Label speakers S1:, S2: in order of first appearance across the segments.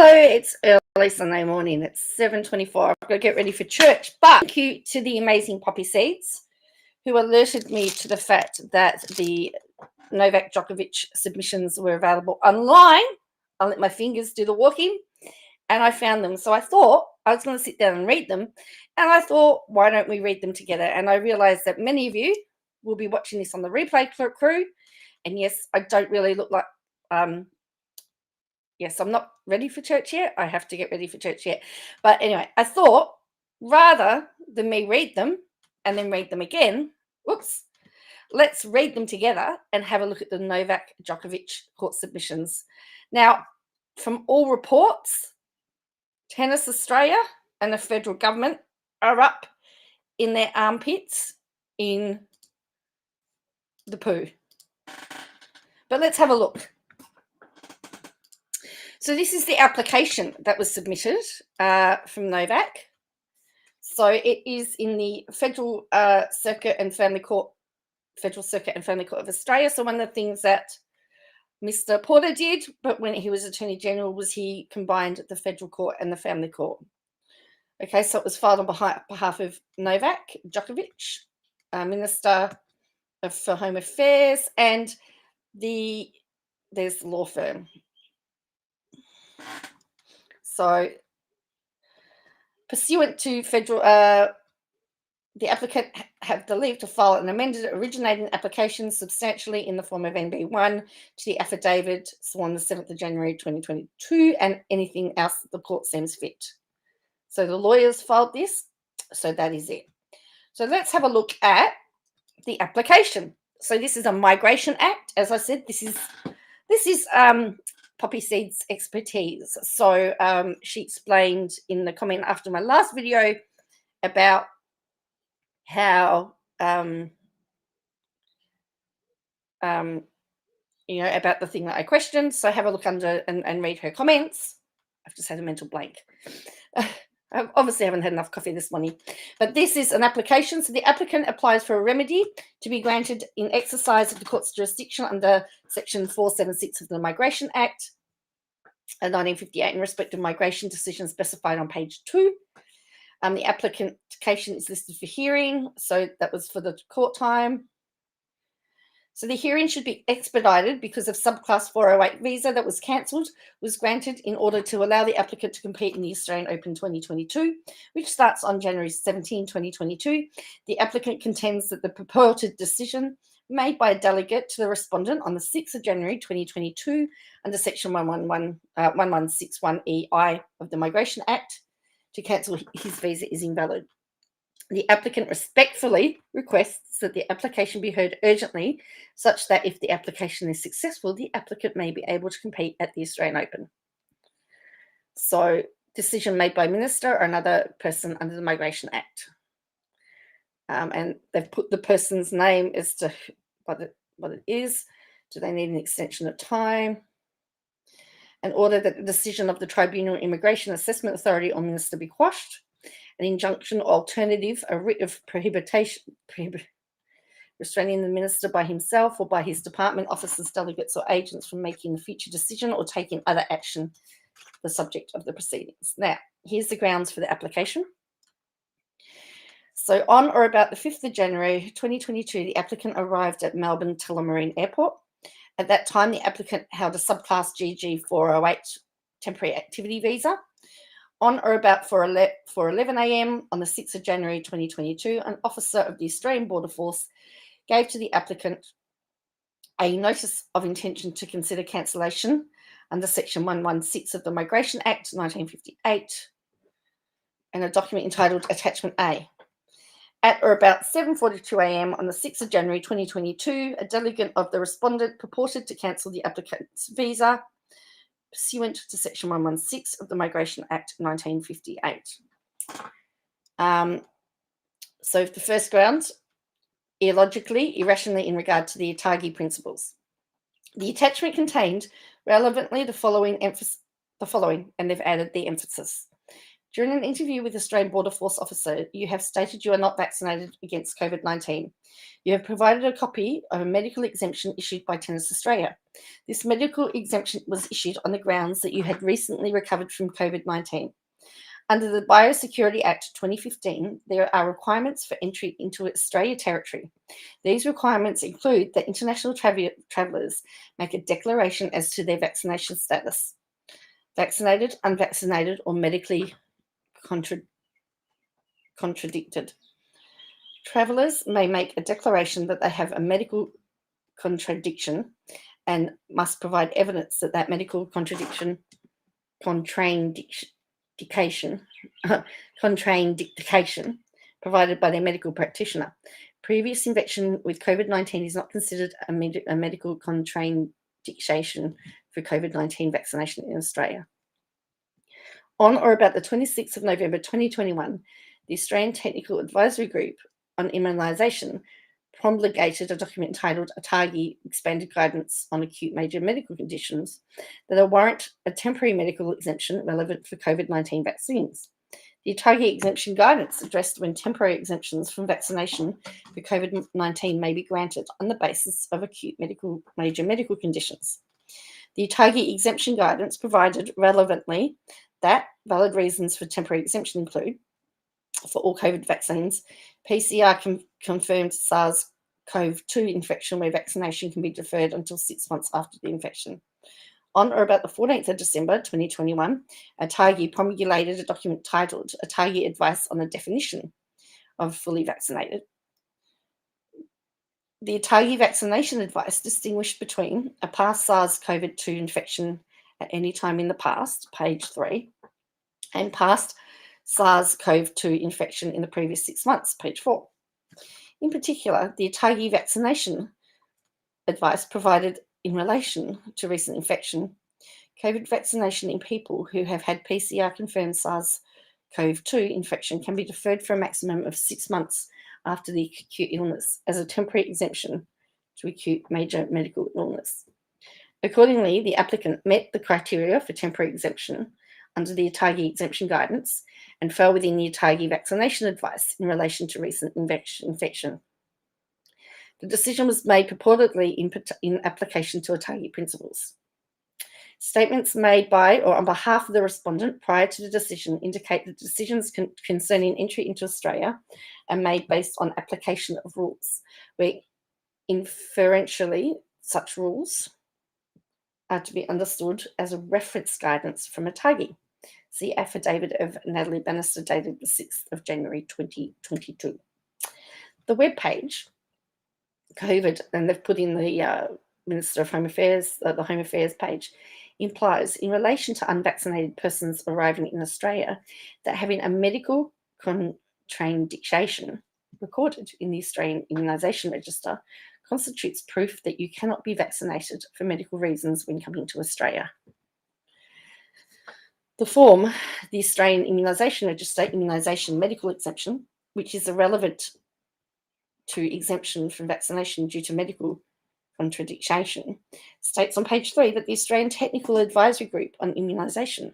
S1: Hello, it's early Sunday morning. It's 7:24. I've got to get ready for church. But thank you to the amazing Poppy Seeds who alerted me to the fact that the Novak Djokovic submissions were available online. I let my fingers do the walking and I found them. So I thought I was going to sit down and read them. And I thought, why don't we read them together? And I realized that many of you will be watching this on the replay crew. And yes, I don't really look like... Yes, I'm not ready for church yet. I have to get ready for church yet. But anyway, I thought rather than me read them and then read them again, let's read them together and have a look at the Novak Djokovic court submissions. Now, from all reports, Tennis Australia and the federal government are up in their armpits in the poo. But let's have a look. So this is the application that was submitted from Novak. So it is in the Federal Circuit and Family Court of Australia. So one of the things that Mr. Porter did, but when he was Attorney General, was he combined the Federal Court and the Family Court. Okay, so it was filed on behalf of Novak Djokovic, Minister for Home Affairs, and there's the law firm. So, pursuant to federal, the applicant have the leave to file an amended originating application substantially in the form of NB1 to the affidavit sworn the 7th of January 2022 and anything else that the court seems fit. So the lawyers filed this, so that is it. So let's have a look at the application. So this is a Migration Act. As I said, this is Poppy Seeds' expertise. So she explained in the comment after my last video about how, about the thing that I questioned. So have a look under and read her comments. I've just had a mental blank. I obviously haven't had enough coffee this morning. But this is an application. So the applicant applies for a remedy to be granted in exercise of the court's jurisdiction under Section 476 of the Migration Act of 1958 in respect of migration decisions specified on page 2. The application is listed for hearing. So that was for the court time. So the hearing should be expedited because of subclass 408 visa that was cancelled was granted in order to allow the applicant to compete in the Australian Open 2022, which starts on January 17, 2022. The applicant contends that the purported decision made by a delegate to the respondent on the 6th of January 2022 under Section 1161EI of the Migration Act to cancel his visa is invalid. The applicant respectfully requests that the application be heard urgently, such that if the application is successful, the applicant may be able to compete at the Australian Open. So, decision made by Minister or another person under the Migration Act. And they've put the person's name as to what it is. Do they need an extension of time? An order that the decision of the Tribunal Immigration Assessment Authority or Minister be quashed. An injunction or alternative, a writ of prohibition, restraining the minister by himself or by his department, officers, delegates or agents from making a future decision or taking other action, the subject of the proceedings. Now, here's the grounds for the application. So on or about the 5th of January 2022, the applicant arrived at Melbourne Tullamarine Airport. At that time, the applicant held a subclass GG 408 temporary activity visa. On or about for 11 a.m. on the 6th of January 2022, an officer of the Australian Border Force gave to the applicant a notice of intention to consider cancellation under Section 116 of the Migration Act 1958 and a document entitled Attachment A. At or about 7:42 a.m. on the 6th of January 2022, a delegate of the respondent purported to cancel the applicant's visa pursuant to Section 116 of the Migration Act 1958. So the first ground, illogically, irrationally in regard to the Atagi principles. The attachment contained relevantly the following, and they've added the emphasis. During an interview with Australian Border Force officer, you have stated you are not vaccinated against COVID-19. You have provided a copy of a medical exemption issued by Tennis Australia. This medical exemption was issued on the grounds that you had recently recovered from COVID-19. Under the Biosecurity Act 2015, there are requirements for entry into Australia territory. These requirements include that international travellers make a declaration as to their vaccination status: vaccinated, unvaccinated, or medically contradicted. Travellers may make a declaration that they have a medical contradiction and must provide evidence that that medical contraindication provided by their medical practitioner. Previous infection with COVID-19 is not considered a medical contraindication for COVID-19 vaccination in Australia. On or about the 26th of November 2021, the Australian Technical Advisory Group on Immunisation promulgated a document entitled ATAGI Expanded Guidance on Acute Major Medical Conditions that warrant a temporary medical exemption relevant for COVID-19 vaccines. The ATAGI exemption guidance addressed when temporary exemptions from vaccination for COVID-19 may be granted on the basis of acute major medical conditions. The ATAGI exemption guidance provided relevantly that valid reasons for temporary exemption include, for all COVID vaccines, PCR confirmed SARS-CoV-2 infection where vaccination can be deferred until 6 months after the infection. On or about the 14th of December 2021, ATAGI promulgated a document titled ATAGI Advice on the Definition of Fully Vaccinated. The ATAGI vaccination advice distinguished between a past SARS-CoV-2 infection at any time in the past, page 3, and past SARS-CoV-2 infection in the previous 6 months, page 4. In particular, the ATAGI vaccination advice provided in relation to recent infection, COVID vaccination in people who have had PCR-confirmed SARS-CoV-2 infection can be deferred for a maximum of 6 months after the acute illness as a temporary exemption to acute major medical illness. Accordingly, the applicant met the criteria for temporary exemption under the ATAGI exemption guidance and fell within the ATAGI vaccination advice in relation to recent infection. The decision was made purportedly in application to ATAGI principles. Statements made by or on behalf of the respondent prior to the decision indicate that decisions concerning entry into Australia are made based on application of rules, where inferentially such rules are to be understood as a reference guidance from ATAGI. See affidavit of Natalie Bannister dated the 6th of January 2022. The webpage, COVID, and they've put in the Minister of Home Affairs, the Home Affairs page, implies in relation to unvaccinated persons arriving in Australia that having a medical contraindication recorded in the Australian Immunisation Register constitutes proof that you cannot be vaccinated for medical reasons when coming to Australia. The form, the Australian Immunisation Register Immunisation Medical Exemption, which is irrelevant to exemption from vaccination due to medical contraindication, states on page 3 that the Australian Technical Advisory Group on Immunisation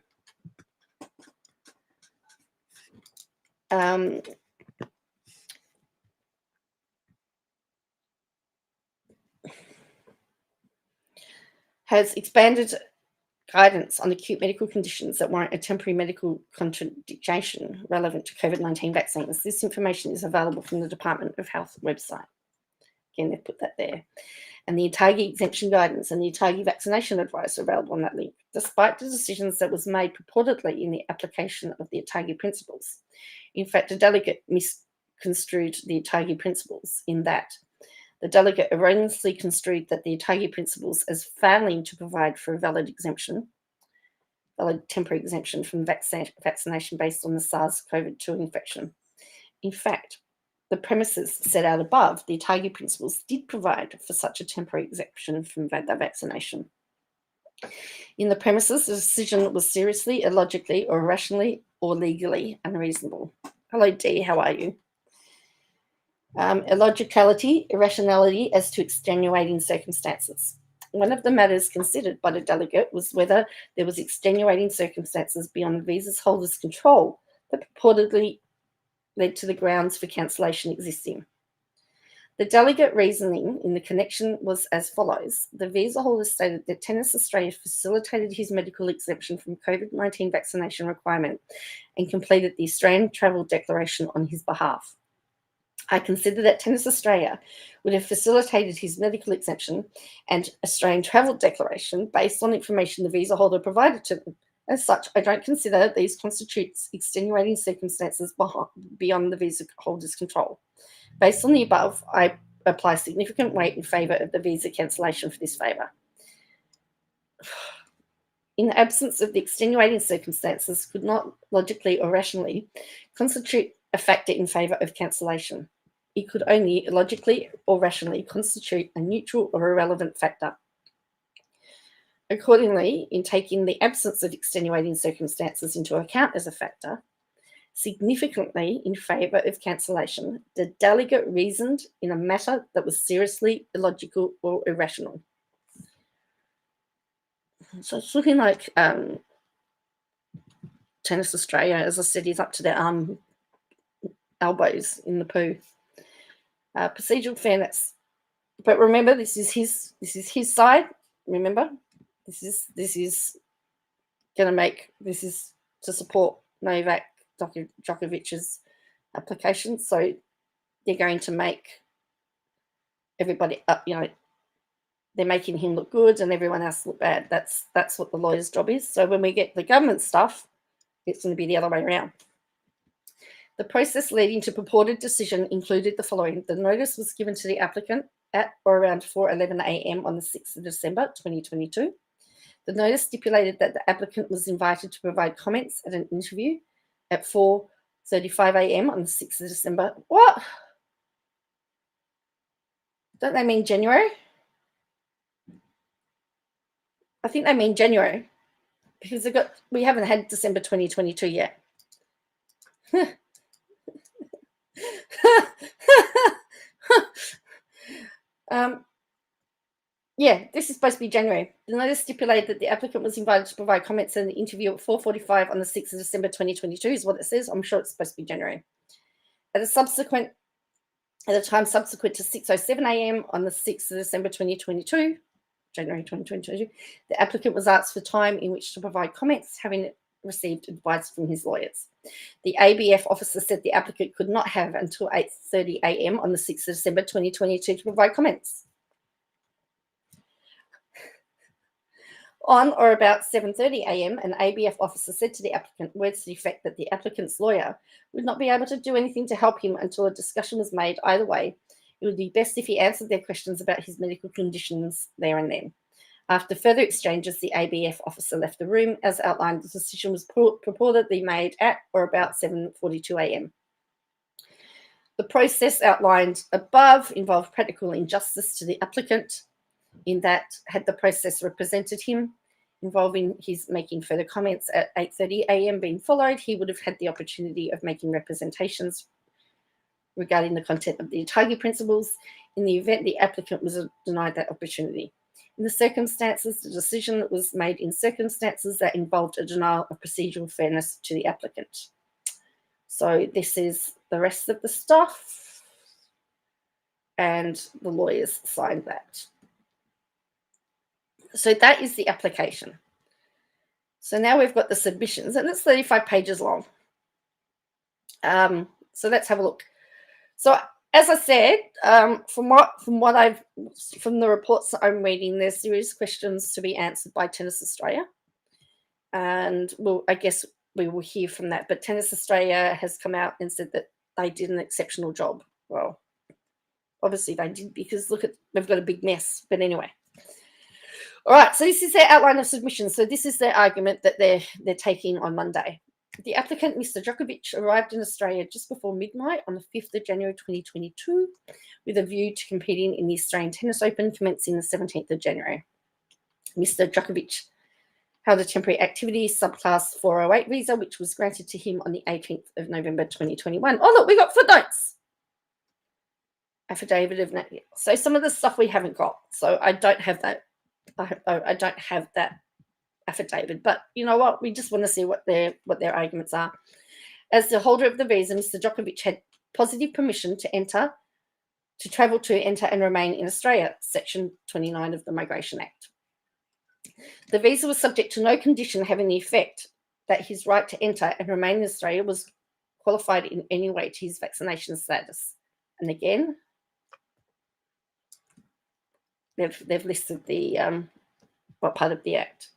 S1: has expanded guidance on acute medical conditions that warrant a temporary medical contraindication relevant to COVID-19 vaccines. This information is available from the Department of Health website. Again, they've put that there. And the ATAGI exemption guidance and the ATAGI vaccination advice are available on that link, despite the decisions that was made purportedly in the application of the ATAGI principles. In fact, a delegate misconstrued the ATAGI principles in that the delegate erroneously construed that the ATAGI principles as failing to provide for a valid temporary exemption from vaccination based on the SARS-CoV-2 infection. In fact, the premises set out above, the ATAGI principles did provide for such a temporary exemption from vaccination. In the premises, the decision was seriously, illogically, or irrationally, or legally unreasonable. Hello, Dee, how are you? Illogicality, irrationality as to extenuating circumstances. One of the matters considered by the delegate was whether there was extenuating circumstances beyond the visa holder's control that purportedly led to the grounds for cancellation existing. The delegate reasoning in the connection was as follows. The visa holder stated that Tennis Australia facilitated his medical exemption from COVID-19 vaccination requirement and completed the Australian Travel Declaration on his behalf. I consider that Tennis Australia would have facilitated his medical exemption and Australian Travel Declaration based on information the visa holder provided to them. As such, I don't consider these constitutes extenuating circumstances beyond the visa holder's control. Based on the above, I apply significant weight in favour of the visa cancellation for this favour. In the absence of the extenuating circumstances, could not logically or rationally constitute a factor in favour of cancellation. It could only logically or rationally constitute a neutral or irrelevant factor. Accordingly, in taking the absence of extenuating circumstances into account as a factor, significantly in favour of cancellation, the delegate reasoned in a matter that was seriously illogical or irrational. So it's looking like Tennis Australia, as I said, is up to their elbows in the poo. Procedural fairness, but remember, this is his side. Remember, this is to support Novak Djokovic's application. So they're going to make everybody up. They're making him look good and everyone else look bad. That's what the lawyer's job is. So when we get the government stuff, it's going to be the other way around. The process leading to purported decision included the following. The notice was given to the applicant at or around 4:11 a.m. on the 6th of December 2022. The notice stipulated that the applicant was invited to provide comments at an interview at 4:35 a.m. on the 6th of December. What? Don't they mean January? I think they mean January because we haven't had December 2022 yet. Yeah, this is supposed to be January. The notice stipulated that the applicant was invited to provide comments in the interview at 4:45 on the 6th of December 2022 is what it says. I'm sure it's supposed to be January. At a time subsequent to 6:07 a.m. on the 6th of December 2022, January 2022, the applicant was asked for time in which to provide comments, having received advice from his lawyers. The ABF officer said the applicant could not have until 8:30 a.m. on the 6th of December 2022 to provide comments. On or about 7:30 a.m., an ABF officer said to the applicant, words to the effect that the applicant's lawyer would not be able to do anything to help him until a discussion was made either way. It would be best if he answered their questions about his medical conditions there and then. After further exchanges, the ABF officer left the room. As outlined, the decision was purportedly made at or about 7:42 a.m. The process outlined above involved practical injustice to the applicant in that had the process represented him, involving his making further comments at 8:30 a.m. being followed, he would have had the opportunity of making representations regarding the content of the Otago principles. In the event the applicant was denied that opportunity. In the circumstances, the decision was made in circumstances that involved a denial of procedural fairness to the applicant. So this is the rest of the stuff, and the lawyers signed that. So that is the application. So now we've got the submissions, and it's 35 pages long. So let's have a look. So as I said, from the reports that I'm reading, there's serious questions to be answered by Tennis Australia, and I guess we will hear from that. But Tennis Australia has come out and said that they did an exceptional job. Well, obviously they did, because look, they've got a big mess. But anyway. All right, so this is their outline of submissions. So this is their argument that they're taking on Monday. The applicant, Mr. Djokovic, arrived in Australia just before midnight on the 5th of January 2022 with a view to competing in the Australian Tennis Open commencing the 17th of January. Mr. Djokovic held a temporary activity subclass 408 visa, which was granted to him on the 18th of November 2021. Oh, look, we got footnotes. Affidavit of... So some of the stuff we haven't got. So I don't have that. I don't have that affidavit, but you know what? We just want to see what their arguments are. As the holder of the visa, Mr. Djokovic had positive permission to travel to, enter and remain in Australia, Section 29 of the Migration Act. The visa was subject to no condition having the effect that his right to enter and remain in Australia was qualified in any way to his vaccination status. And again, they've listed the what part of the Act.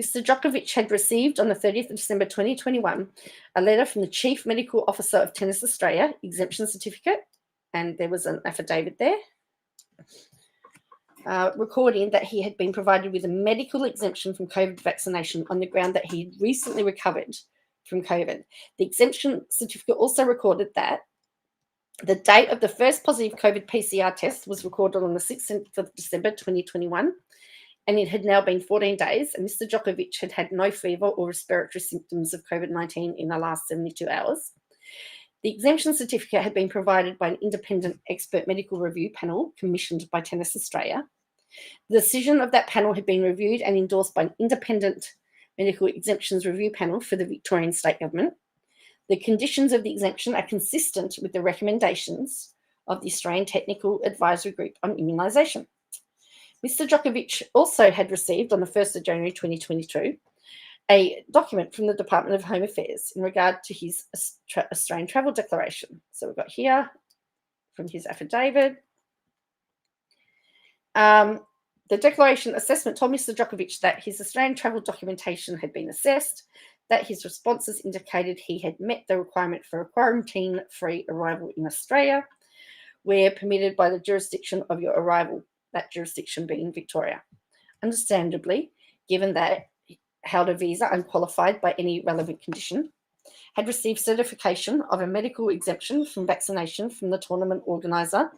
S1: Mr. Djokovic had received on the 30th of December 2021 a letter from the Chief Medical Officer of Tennis Australia, Exemption Certificate, and there was an affidavit there, recording that he had been provided with a medical exemption from COVID vaccination on the ground that he had recently recovered from COVID. The exemption certificate also recorded that the date of the first positive COVID PCR test was recorded on the 6th of December 2021, and it had now been 14 days, and Mr. Djokovic had had no fever or respiratory symptoms of COVID-19 in the last 72 hours. The exemption certificate had been provided by an independent expert medical review panel commissioned by Tennis Australia. The decision of that panel had been reviewed and endorsed by an independent medical exemptions review panel for the Victorian State Government. The conditions of the exemption are consistent with the recommendations of the Australian Technical Advisory Group on Immunisation. Mr. Djokovic also had received on the 1st of January 2022 a document from the Department of Home Affairs in regard to his Australian travel declaration. So we've got here from his affidavit. The declaration assessment told Mr. Djokovic that his Australian travel documentation had been assessed, that his responses indicated he had met the requirement for a quarantine-free arrival in Australia, where permitted by the jurisdiction of your arrival, that jurisdiction being Victoria. Understandably, given that he held a visa unqualified by any relevant condition, had received certification of a medical exemption from vaccination from the tournament organiser,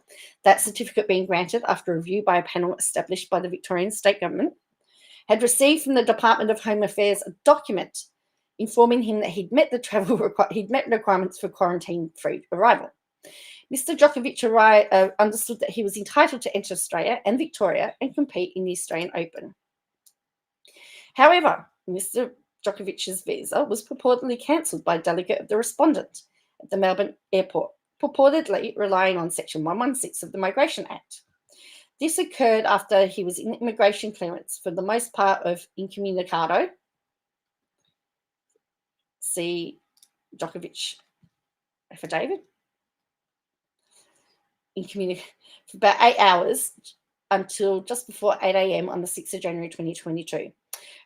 S1: that certificate being granted after review by a panel established by the Victorian State Government, had received from the Department of Home Affairs a document informing him that he'd met requirements for quarantine-free arrival. Mr. Djokovic understood that he was entitled to enter Australia and Victoria and compete in the Australian Open. However, Mr. Djokovic's visa was purportedly cancelled by a delegate of the respondent at the Melbourne airport, purportedly relying on Section 116 of the Migration Act. This occurred after he was in immigration clearance for the most part of incommunicado. See Djokovic affidavit. For about 8 hours until just before 8 a.m. on the 6th of January 2022.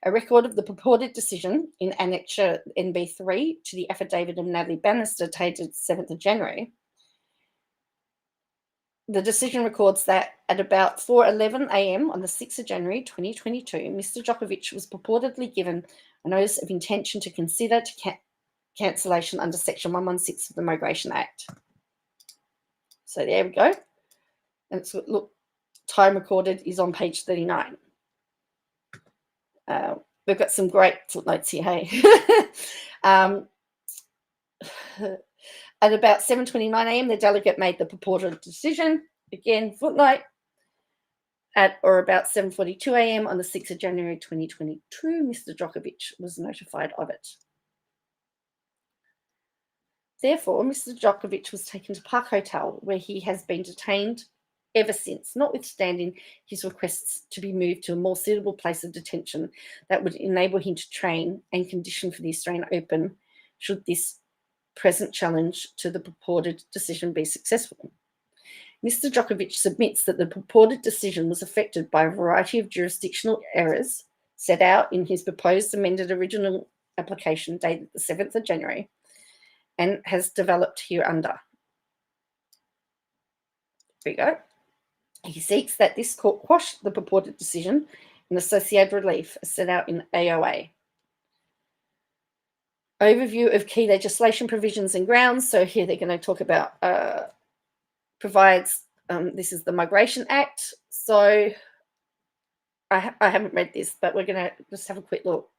S1: A record of the purported decision in Annex NB3 to the affidavit of Natalie Bannister dated 7th of January. The decision records that at about 4:11 a.m. on the 6th of January 2022, Mr. Djokovic was purportedly given a notice of intention to consider cancellation under Section 116 of the Migration Act. So there we go. And it's, look, time recorded is on page 39. We've got some great footnotes here, hey? At about 7:29 a.m., the delegate made the purported decision. Again, footnote. At or about 7:42 a.m. on the 6th of January 2022, Mr. Djokovic was notified of it. Therefore, Mr. Djokovic was taken to Park Hotel, where he has been detained ever since, notwithstanding his requests to be moved to a more suitable place of detention that would enable him to train and condition for the Australian Open should this present challenge to the purported decision be successful. Mr. Djokovic submits that the purported decision was affected by a variety of jurisdictional errors set out in his proposed amended original application dated the 7th of January and has developed hereunder. There we go. He seeks that this court quash the purported decision and associated relief as set out in AOA. Overview of key legislation provisions and grounds. So here they're going to talk about this is the Migration Act. So I haven't read this, but we're going to just have a quick look.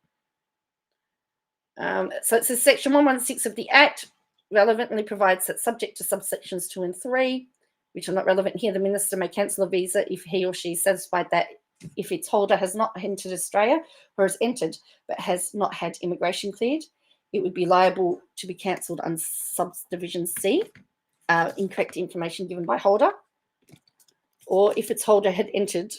S1: So it says Section 116 of the Act relevantly provides that subject to subsections 2 and 3, which are not relevant here, the minister may cancel a visa if he or she is satisfied that if its holder has not entered Australia or has entered but has not had immigration cleared, it would be liable to be cancelled under subdivision C, incorrect information given by holder, or if its holder had entered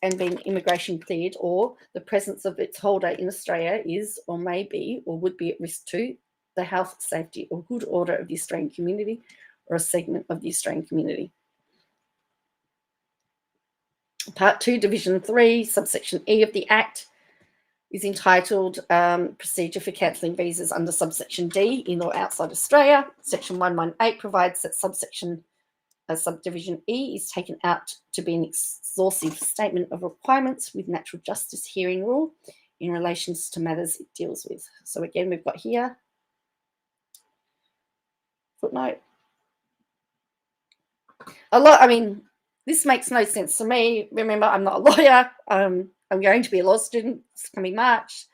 S1: and been immigration cleared, or the presence of its holder in Australia is or may be or would be at risk to the health, safety, or good order of the Australian community or a segment of the Australian community. Part 2, Division 3, subsection E of the Act is entitled Procedure for Cancelling Visas under subsection D in or outside Australia. Section 118 provides that subdivision E is taken out to be an exhaustive statement of requirements with natural justice hearing rule in relation to matters it deals with. So again, we've got here footnote. This makes no sense to me. Remember, I'm not a lawyer. I'm going to be a law student this coming March.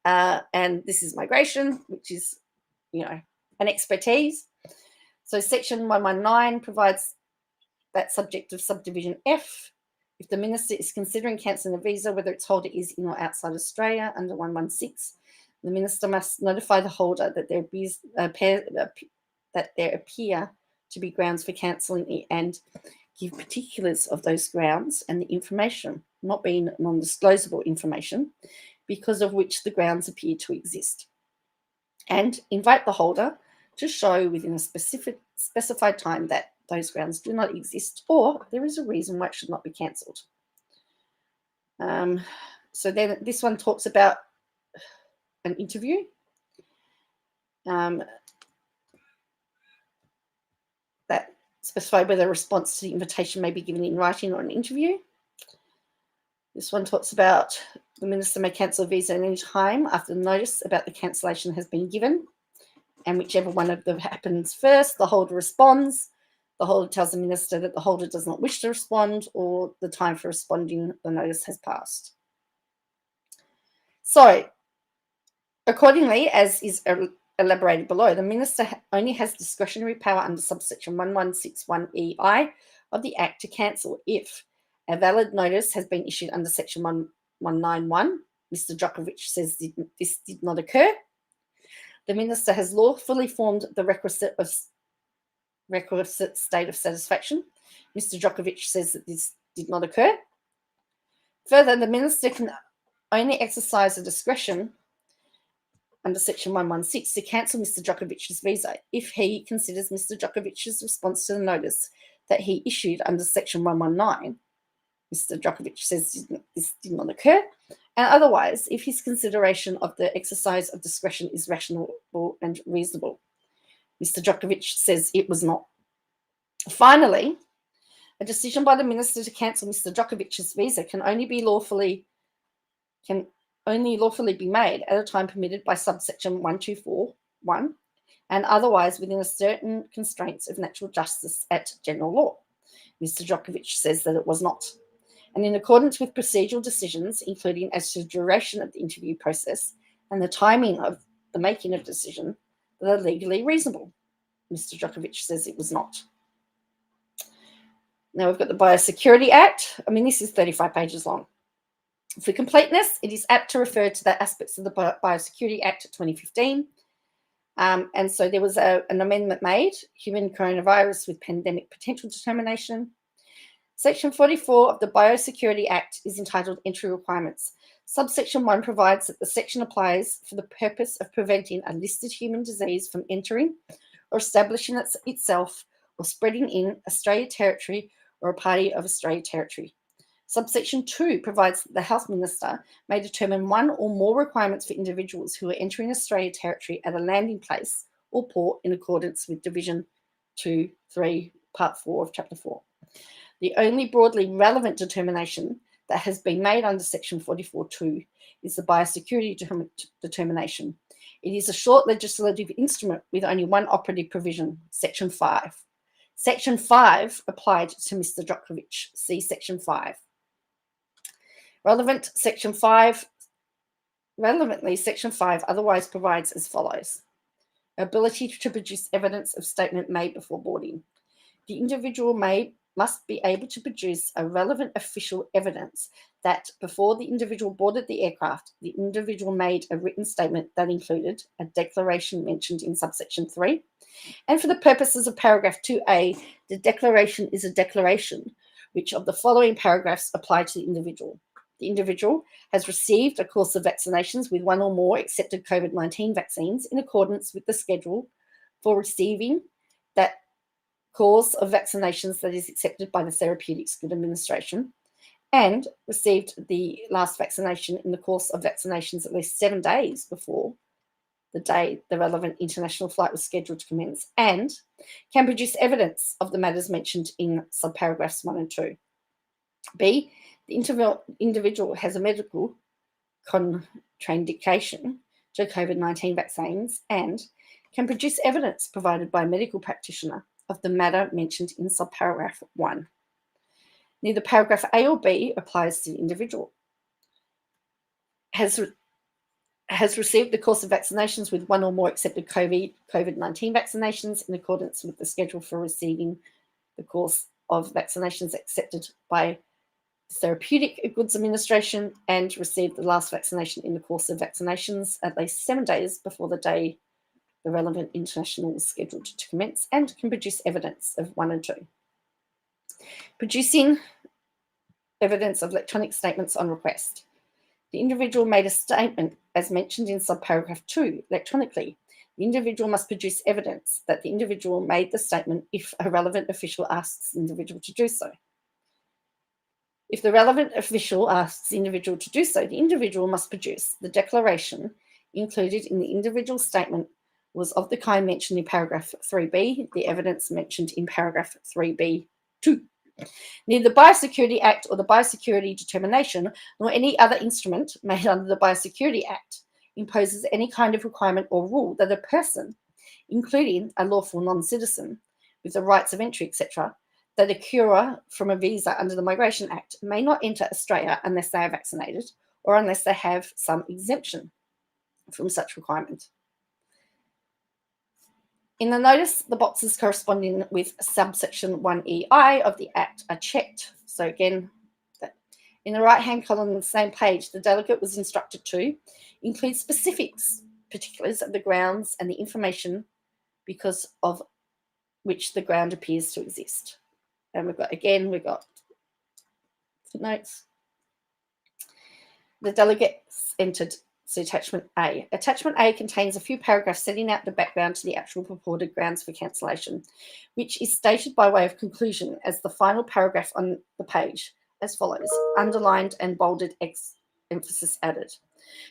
S1: And this is migration, which is, an expertise. So section 119 provides that subject of subdivision F. If the minister is considering cancelling a visa, whether its holder is in or outside Australia, under 116, the minister must notify the holder that there appear to be grounds for cancelling it and give particulars of those grounds and the information, not being non-disclosable information, because of which the grounds appear to exist, and invite the holder to show within a specified time that those grounds do not exist or there is a reason why it should not be cancelled. So then this one talks about an interview. That specify whether a response to the invitation may be given in writing or an interview. This one talks about the minister may cancel a visa at any time after the notice about the cancellation has been given, and whichever one of them happens first, the holder responds. The holder tells the minister that the holder does not wish to respond, or the time for responding the notice has passed. So, accordingly, as is elaborated below, the minister only has discretionary power under subsection 1161EI of the Act to cancel if a valid notice has been issued under section 1191. Mr. Djokovic says this did not occur. The minister has lawfully formed the requisite state of satisfaction. Mr. Djokovic says that this did not occur. Further, the minister can only exercise a discretion under section 116 to cancel Mr. Djokovic's visa if he considers Mr. Djokovic's response to the notice that he issued under section 119, Mr. Djokovic says this did not occur, and otherwise if his consideration of the exercise of discretion is rational and reasonable. Mr. Djokovic says it was not. Finally, a decision by the minister to cancel Mr. Djokovic's visa can only lawfully be made at a time permitted by subsection 1241 and otherwise within a certain constraints of natural justice at general law. Mr. Djokovic says that it was not. And in accordance with procedural decisions, including as to the duration of the interview process and the timing of the making of decision, that are legally reasonable. Mr. Djokovic says it was not. Now we've got the Biosecurity Act. This is 35 pages long. For completeness, it is apt to refer to the aspects of the Biosecurity Act 2015. And so there was an amendment made, human coronavirus with pandemic potential determination. Section 44 of the Biosecurity Act is entitled Entry Requirements. Subsection 1 provides that the section applies for the purpose of preventing a listed human disease from entering or establishing itself or spreading in Australia Territory or a party of Australia Territory. Subsection 2 provides that the Health Minister may determine one or more requirements for individuals who are entering Australia Territory at a landing place or port in accordance with Division 2.3, Part 4 of Chapter 4. The only broadly relevant determination that has been made under Section 44.2 is the biosecurity determination. It is a short legislative instrument with only one operative provision, Section 5. Section 5 applied to Mr. Djokovic. See Section 5. Relevantly, Section 5 otherwise provides as follows. Ability to produce evidence of statement made before boarding. The individual may must be able to produce a relevant official evidence that before the individual boarded the aircraft, the individual made a written statement that included a declaration mentioned in subsection 3. And for the purposes of paragraph 2A, the declaration is a declaration which of the following paragraphs apply to the individual. The individual has received a course of vaccinations with one or more accepted COVID-19 vaccines in accordance with the schedule for receiving that course of vaccinations that is accepted by the Therapeutics Good Administration, and received the last vaccination in the course of vaccinations at least 7 days before the day the relevant international flight was scheduled to commence, and can produce evidence of the matters mentioned in subparagraphs 1 and 2. B, the individual has a medical contraindication to COVID-19 vaccines and can produce evidence provided by a medical practitioner of the matter mentioned in subparagraph 1. Neither paragraph A or B applies to the individual. Has received the course of vaccinations with one or more accepted COVID-19 vaccinations in accordance with the schedule for receiving the course of vaccinations accepted by the Therapeutic Goods Administration, and received the last vaccination in the course of vaccinations at least 7 days before the day the relevant international was scheduled to commence, and can produce evidence of 1 and 2. Producing evidence of electronic statements on request. The individual made a statement as mentioned in subparagraph 2 electronically. The individual must produce evidence that the individual made the statement if a relevant official asks the individual to do so. If the relevant official asks the individual to do so, the individual must produce the declaration included in the individual statement was of the kind mentioned in paragraph 3B, the evidence mentioned in paragraph 3B2. Neither the Biosecurity Act or the Biosecurity Determination, nor any other instrument made under the Biosecurity Act, imposes any kind of requirement or rule that a person, including a lawful non-citizen with the rights of entry, etc., that accrue from a visa under the Migration Act may not enter Australia unless they are vaccinated or unless they have some exemption from such requirement. In the notice, the boxes corresponding with subsection 1EI of the Act are checked. So again, in the right-hand column on the same page, the delegate was instructed to include specifics, particulars of the grounds and the information because of which the ground appears to exist. And we've got footnotes. The delegates entered attachment A. Attachment A contains a few paragraphs setting out the background to the actual purported grounds for cancellation, which is stated by way of conclusion as the final paragraph on the page, as follows, underlined and bolded, emphasis added.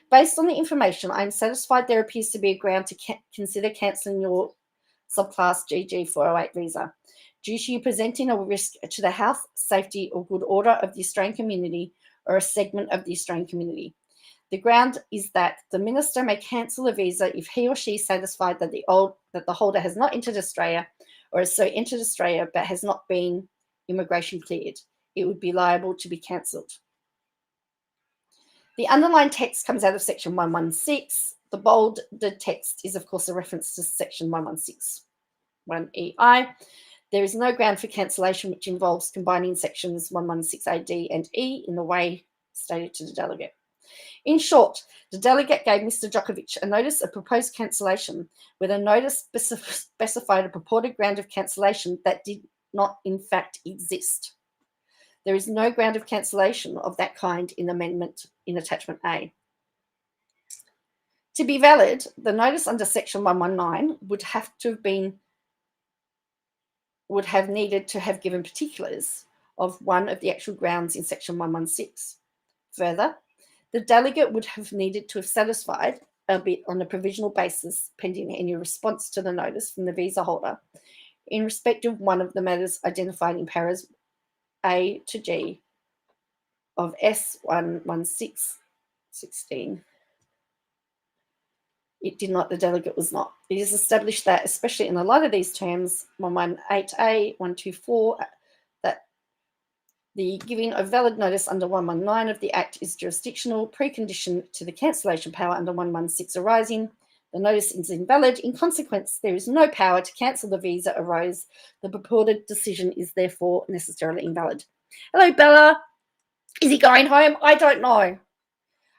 S1: Based on the information, I am satisfied there appears to be a ground to consider cancelling your subclass GG 408 visa due to you presenting a risk to the health, safety, or good order of the Australian community or a segment of the Australian community. The ground is that the minister may cancel a visa if he or she is satisfied that the holder has not entered Australia or has so entered Australia but has not been immigration cleared. It would be liable to be cancelled. The underlined text comes out of section 116. The bolded text is, of course, a reference to section 116, 1EI. There is no ground for cancellation which involves combining sections 116AD and E in the way stated to the delegate. In short, the delegate gave Mr. Djokovic a notice of proposed cancellation where the notice specified a purported ground of cancellation that did not in fact exist. There is no ground of cancellation of that kind in amendment in attachment A. To be valid, the notice under section 119 would have needed to have given particulars of one of the actual grounds in section 116. Further, the delegate would have needed to have satisfied, albeit on a provisional basis, pending any response to the notice from the visa holder, in respect of one of the matters identified in paras A to G of S11616. It did not, the delegate was not. It is established that, especially in a lot of these terms, 118A, 124, that the giving of valid notice under 119 of the Act is jurisdictional precondition to the cancellation power under 116 arising. The notice is invalid. In consequence, there is no power to cancel the visa arose. The purported decision is therefore necessarily invalid. Hello, Bella. Is he going home? I don't know.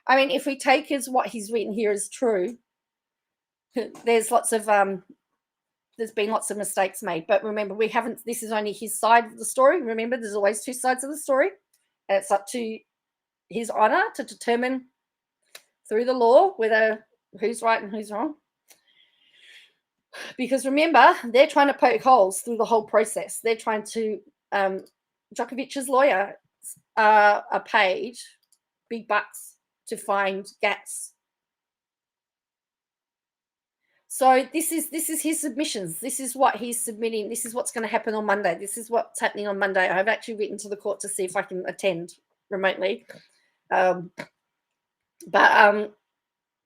S1: I mean, if we take as what he's written here as true, there's been lots of mistakes made. But remember, this is only his side of the story. Remember, there's always two sides of the story. And it's up to his honor to determine through the law whether who's right and who's wrong. Because remember, they're trying to poke holes through the whole process. They're trying to, Djokovic's lawyer are paid big bucks to find gaps. So this is his submissions. This is what he's submitting. This is what's going to happen on Monday. This is what's happening on Monday. I've actually written to the court to see if I can attend remotely.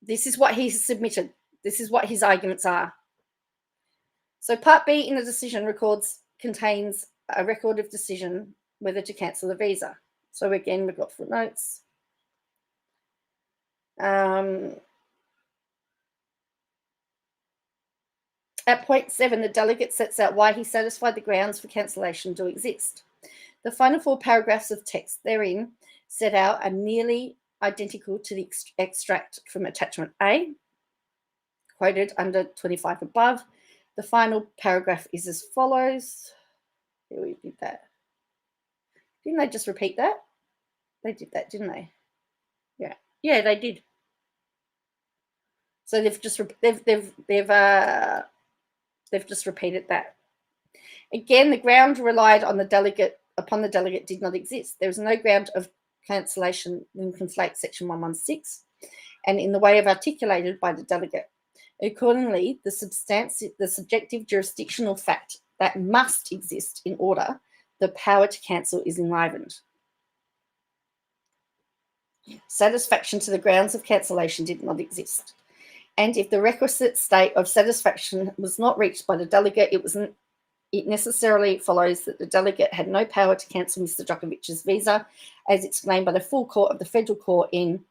S1: This is what he's submitted. This is what his arguments are. So Part B in the decision contains a record of decision whether to cancel the visa. So again, we've got footnotes. At point 7, the delegate sets out why he satisfied the grounds for cancellation do exist. The final 4 paragraphs of text therein set out are nearly identical to the extract from attachment A, quoted under 25 above. The final paragraph is as follows. Here we did that. Didn't they just repeat that? They did that, didn't they? Yeah, they did. So they've just repeated that. Again, the ground relied on the delegate did not exist. There is no ground of cancellation when conflate section 116 and in the way of articulated by the delegate. Accordingly, the subjective jurisdictional fact that must exist in order the power to cancel is enlivened. Satisfaction to the grounds of cancellation did not exist. And if the requisite state of satisfaction was not reached by the delegate, it necessarily follows that the delegate had no power to cancel Mr. Djokovic's visa, as explained by the full court of the federal court in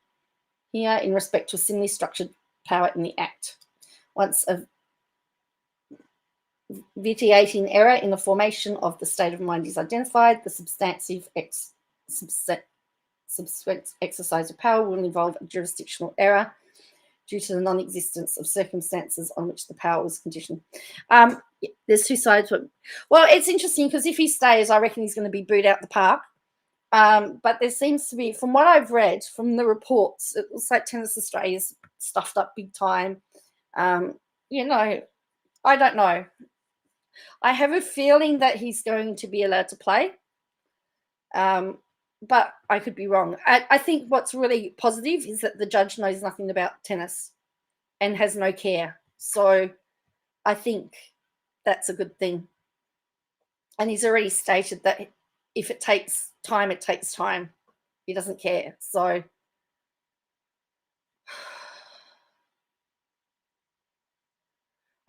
S1: respect to a similarly structured power in the Act. Once a vitiating error in the formation of the state of mind is identified, the substantive subsequent exercise of power will involve a jurisdictional error due to the non-existence of circumstances on which the power was conditioned. There's two sides. Well, it's interesting because if he stays, I reckon he's going to be booed out the park. But there seems to be, from what I've read, from the reports, it looks like Tennis Australia's stuffed up big time. I don't know. I have a feeling that he's going to be allowed to play. But I could be wrong. I think what's really positive is that the judge knows nothing about tennis and has no care. So I think that's a good thing. And he's already stated that if it takes time, it takes time. He doesn't care. So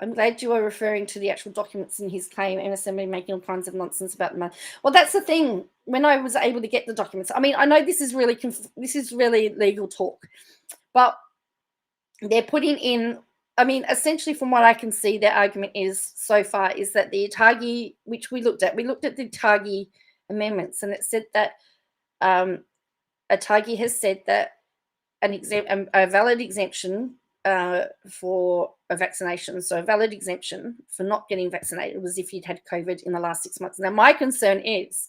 S1: I'm glad you are referring to the actual documents in his claim and assembly making all kinds of nonsense about the money. Well, that's the thing. When I was able to get the documents, I mean, I know this is really legal talk, but they're putting in, I mean, essentially from what I can see, their argument is so far is that the Atagi, which we looked at the Atagi amendments, and it said that Atagi has said that a valid exemption for a vaccination, so a valid exemption for not getting vaccinated was if he'd had COVID in the last 6 months. Now, my concern is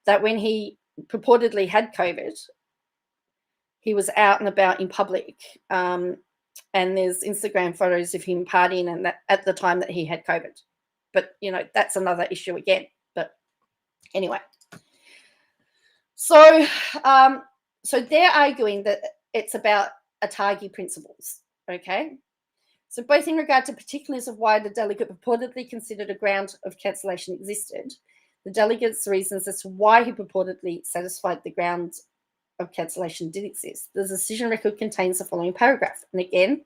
S1: that when he purportedly had COVID, he was out and about in public, and there's Instagram photos of him partying and that at the time that he had COVID. But, that's another issue again. But anyway. So they're arguing that it's about Atagi principles, okay? So both in regard to particulars of why the delegate purportedly considered a ground of cancellation existed, the delegate's reasons as to why he purportedly satisfied the grounds of cancellation did exist. The decision record contains the following paragraph. And again,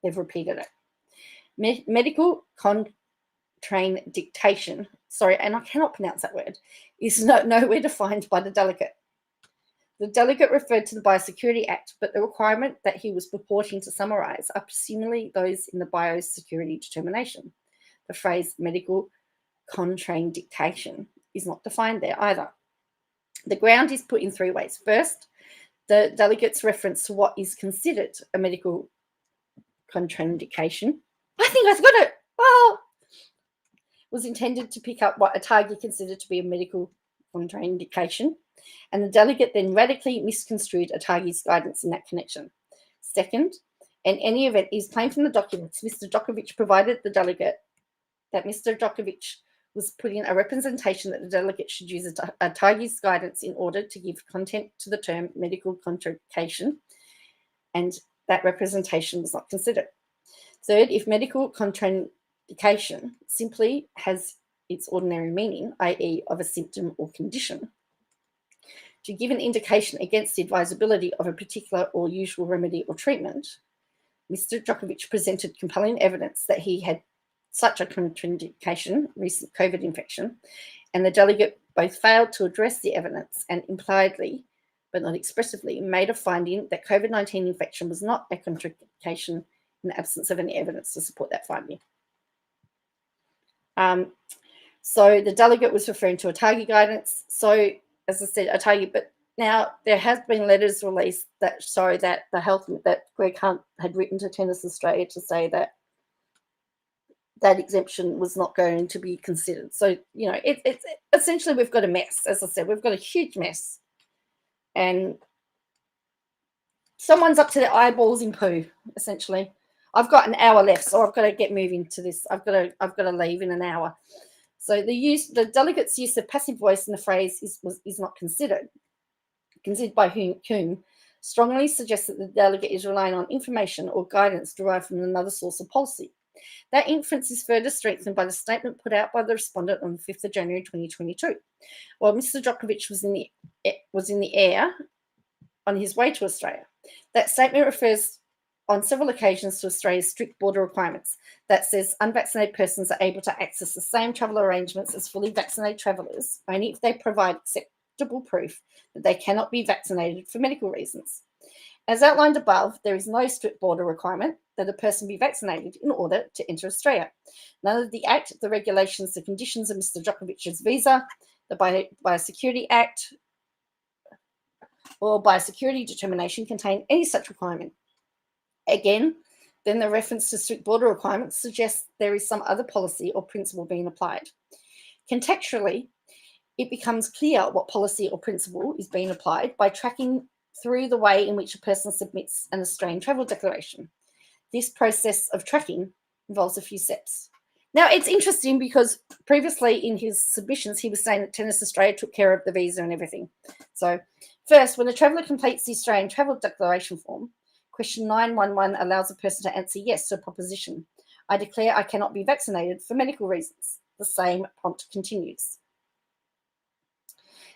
S1: they've repeated it. Medical contraindication, and I cannot pronounce that word, is nowhere defined by the delegate. The delegate referred to the Biosecurity Act, but the requirement that he was purporting to summarise are presumably those in the Biosecurity Determination. The phrase medical contraindication is not defined there either. The ground is put in three ways. First, the delegate's reference to what is considered a medical contraindication. I think I've got it. Well, was intended to pick up what Atagi considered to be a medical contraindication, and the delegate then radically misconstrued Atagi's guidance in that connection. Second, in any event, it is plain from the documents Mr. Djokovic provided the delegate that Mr. Djokovic was putting a representation that the delegate should use Atagi's guidance in order to give content to the term medical contraindication, and that representation was not considered. Third, if medical contraindication simply has its ordinary meaning, i.e. of a symptom or condition, to give an indication against the advisability of a particular or usual remedy or treatment, Mr. Djokovic presented compelling evidence that he had such a contraindication, recent COVID infection, and the delegate both failed to address the evidence and impliedly, but not expressively, made a finding that COVID-19 infection was not a contraindication in the absence of any evidence to support that finding. So the delegate was referring to Atagi guidance. So, as I said, Atagi, but now there has been letters released that show that that Greg Hunt had written to Tennis Australia to say that that exemption was not going to be considered. So, you know, it's essentially we've got a mess. As I said, we've got a huge mess. And someone's up to their eyeballs in poo, essentially. I've got an hour left, so I've got to get moving to this. I've got to leave in an hour. So the delegate's use of passive voice in the phrase is not considered. Considered by whom strongly suggests that the delegate is relying on information or guidance derived from another source of policy. That inference is further strengthened by the statement put out by the respondent on the 5th of January 2022. While Mr. Djokovic was in the air on his way to Australia, that statement refers on several occasions to Australia's strict border requirements that says unvaccinated persons are able to access the same travel arrangements as fully vaccinated travellers only if they provide acceptable proof that they cannot be vaccinated for medical reasons. As outlined above, there is no strict border requirement that a person be vaccinated in order to enter Australia. None of the Act, the regulations, the conditions of Mr. Djokovic's visa, the Biosecurity Act, or Biosecurity Determination contain any such requirement. Again, then the reference to strict border requirements suggests there is some other policy or principle being applied. Contextually, it becomes clear what policy or principle is being applied by tracking through the way in which a person submits an Australian travel declaration. This process of tracking involves a few steps. Now, it's interesting because previously in his submissions, he was saying that Tennis Australia took care of the visa and everything. So first, when a traveller completes the Australian travel declaration form, question 911 allows a person to answer yes to a proposition. I declare I cannot be vaccinated for medical reasons. The same prompt continues.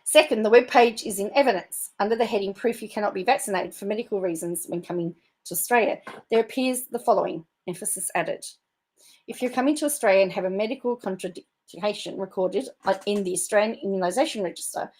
S1: Second, the web page is in evidence. Under the heading Proof You Cannot Be Vaccinated for Medical Reasons When Coming to Australia, there appears the following, emphasis added. If you're coming to Australia and have a medical contraindication recorded in the Australian Immunisation Register,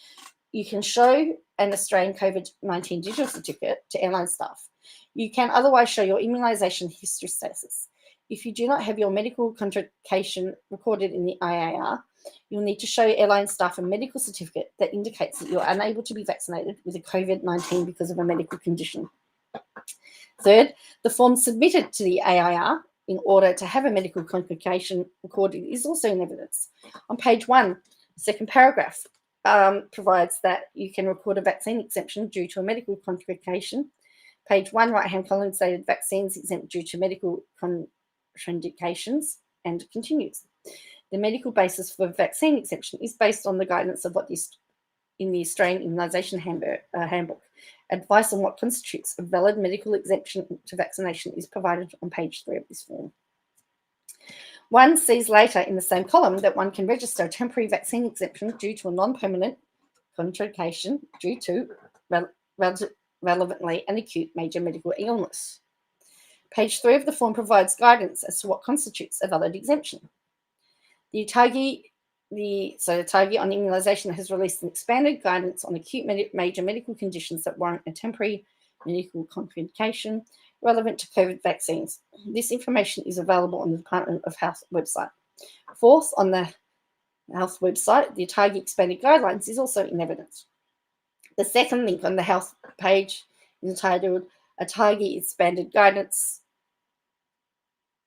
S1: you can show an Australian COVID-19 digital certificate to airline staff. You can otherwise show your immunisation history status. If you do not have your medical contraindication recorded in the IAR, you'll need to show airline staff a medical certificate that indicates that you're unable to be vaccinated with a COVID-19 because of a medical condition. Third, the form submitted to the AIR in order to have a medical contraindication recorded is also in evidence. On page 1, second paragraph provides that you can record a vaccine exemption due to a medical contraindication. Page 1, right-hand column stated vaccines exempt due to medical contraindications, and continues. The medical basis for vaccine exemption is based on the guidance of what is in the Australian Immunisation Handbook. Advice on what constitutes a valid medical exemption to vaccination is provided on page 3 of this form. One sees later in the same column that one can register a temporary vaccine exemption due to a non-permanent contraindication due to relevantly an acute major medical illness. Page 3 of the form provides guidance as to what constitutes a valid exemption. The Atagi So the target on immunisation has released an expanded guidance on acute major medical conditions that warrant a temporary medical contraindication relevant to COVID vaccines. This information is available on the Department of Health website. Fourth, on the Health website, the ATAGI expanded guidelines is also in evidence. The second link on the Health page is entitled ATAGI expanded guidance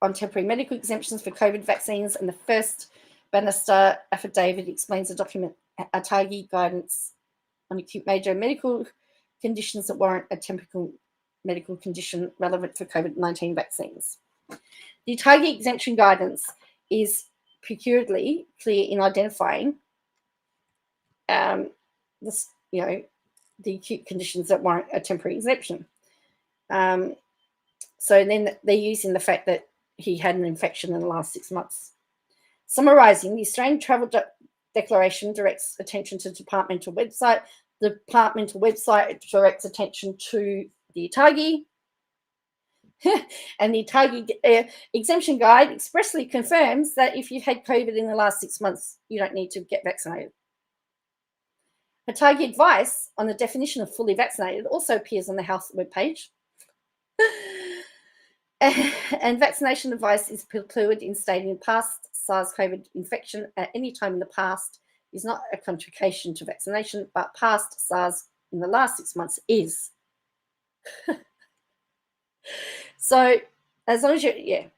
S1: on temporary medical exemptions for COVID vaccines, and the first Bannister affidavit explains the document ATAGI guidance on acute major medical conditions that warrant a temporary medical condition relevant for COVID-19 vaccines. The ATAGI exemption guidance is peculiarly clear in identifying the acute conditions that warrant a temporary exemption. So then they're using the fact that he had an infection in the last 6 months. Summarising, the Australian Travel Declaration directs attention to the departmental website. The departmental website directs attention to the ATAGI. And the ATAGI exemption guide expressly confirms that if you've had COVID in the last 6 months, you don't need to get vaccinated. ATAGI advice on the definition of fully vaccinated also appears on the Health webpage. And vaccination advice is precluded in stating past SARS-CoV infection at any time in the past is not a contraindication to vaccination, but past SARS in the last 6 months is. So as long as in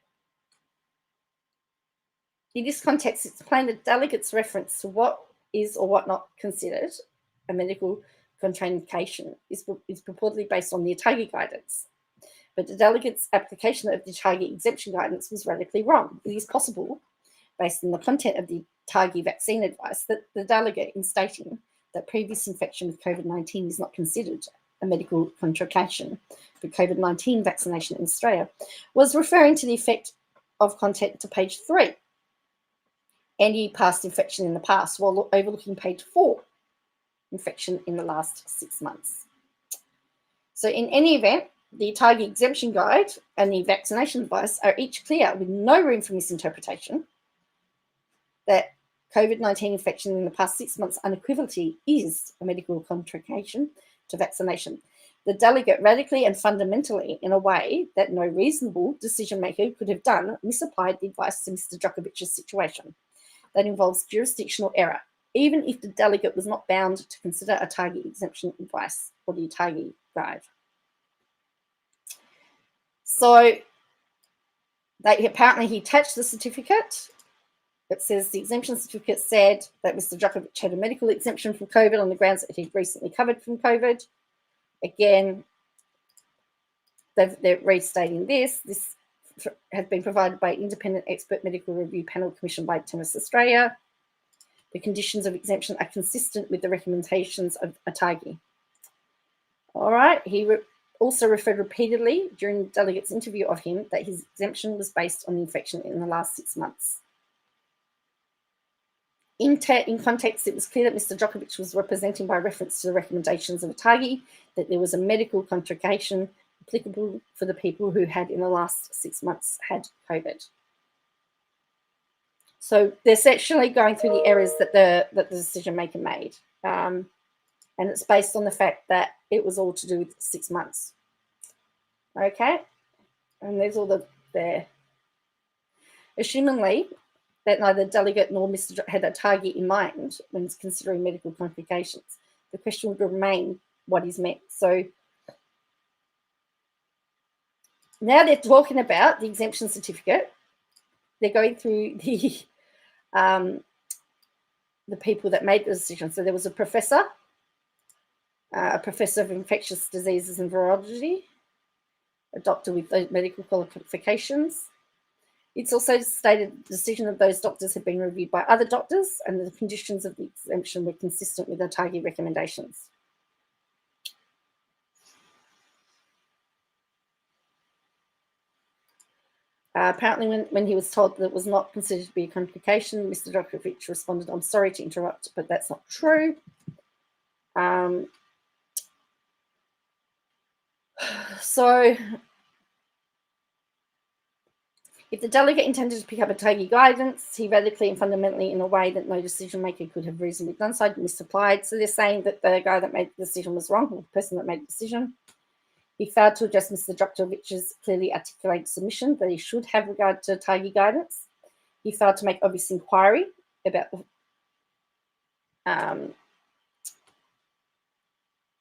S1: this context, it's plain that delegates' reference to what is or what not considered a medical contraindication is purportedly based on the ATAGI guidance. But the delegate's application of the ATAGI exemption guidance was radically wrong. It is possible, based on the content of the ATAGI vaccine advice, that the delegate, in stating that previous infection with COVID-19 is not considered a medical contraindication for COVID-19 vaccination in Australia, was referring to the effect of content to page 3, any past infection in the past, while overlooking page 4, infection in the last 6 months. So in any event, the ATAGI exemption guide and the vaccination advice are each clear, with no room for misinterpretation, that COVID-19 infection in the past 6 months unequivocally is a medical contraindication to vaccination. The delegate radically and fundamentally, in a way that no reasonable decision maker could have done, misapplied the advice to Mr. Djokovic's situation. That involves jurisdictional error, even if the delegate was not bound to consider ATAGI exemption advice or the ATAGI guide. So apparently he attached the certificate. It says the exemption certificate said that Mr. Djokovic had a medical exemption from COVID on the grounds that he'd recently recovered from COVID. Again, they're restating this. This has been provided by independent expert medical review panel commissioned by Tennis Australia. The conditions of exemption are consistent with the recommendations of ATAGI. All right, he also referred repeatedly during the delegate's interview of him that his exemption was based on the infection in the last 6 months. In context, it was clear that Mr. Djokovic was representing by reference to the recommendations of ATAGI that there was a medical contraindication applicable for the people who had in the last 6 months had COVID. So they're actually going through the errors that the decision maker made. And it's based on the fact that it was all to do with 6 months. Okay? And there's all there. Assumingly, that neither delegate nor Mr. had ATAGI in mind when considering medical complications, the question would remain what is meant. So now they're talking about the exemption certificate. They're going through the people that made the decision. So there was a professor of infectious diseases and virology, a doctor with medical qualifications. It's also stated the decision of those doctors had been reviewed by other doctors and the conditions of the exemption were consistent with ATAGI recommendations. Apparently, when he was told that it was not considered to be a complication, Mr. Djokovic responded, "I'm sorry to interrupt, but that's not true." So If the delegate intended to pick up a TAGI guidance, he radically and fundamentally in a way that no decision maker could have reasonably done so, misapplied. So they're saying that the guy that made the decision was wrong, or the person that made the decision. He failed to address Mr. Djokovic's clearly articulated submission that he should have regard to TAGI guidance. He failed to make obvious inquiry about the